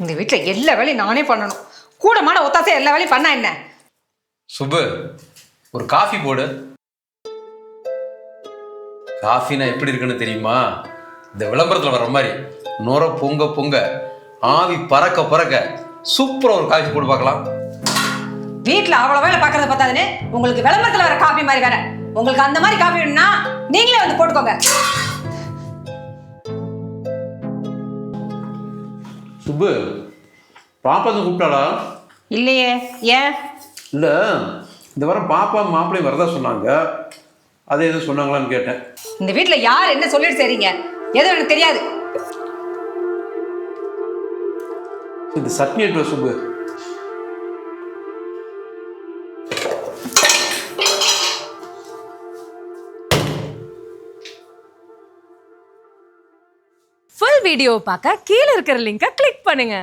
இந்த வீட்டில் எல்லா வேலையும் நானே பண்ணணும். கூட மாட ஒத்தாசை எல்லா வேலையும் பண்ணா என்ன? சுப்பு, ஒரு காஃபி போடு. காஃபினா எப்படி இருக்குன்னு தெரியுமா? இந்த விளம்பரத்தில் வர்ற மாதிரி நுர பொங்க பொங்க ஆவி பறக்க பறக்க சூப்பராக ஒரு காஃபி போட்டு பார்க்கலாம். வீட்டில் அவ்வளோ வேலை பார்க்கறத பார்த்தாதுன்னு உங்களுக்கு விளம்பரத்தில் வர காஃபி மாதிரி வேற. உங்களுக்கு அந்த மாதிரி காஃபி வேணும்னா நீங்களே வந்து போட்டுக்கோங்க. சுப்பு, பாப்பா தான் கூப்பிட்டாளா? இல்லையே, ஏன்? இல்லை, இந்த வாரம் பாப்பா மாப்பிள்ளையும் வரதா சொன்னாங்க. அதை எதுவும் சொன்னாங்களான்னு கேட்டேன். இந்த வீட்டில் யார் என்ன சொல்லிட்டு சரிங்க, எதுவும் எனக்கு தெரியாது. இந்த சட்னி எடுத்து சுப்பு. ஃபுல் வீடியோ பார்க்க கீழ இருக்கிற லிங்கை கிளிக் பண்ணுங்க.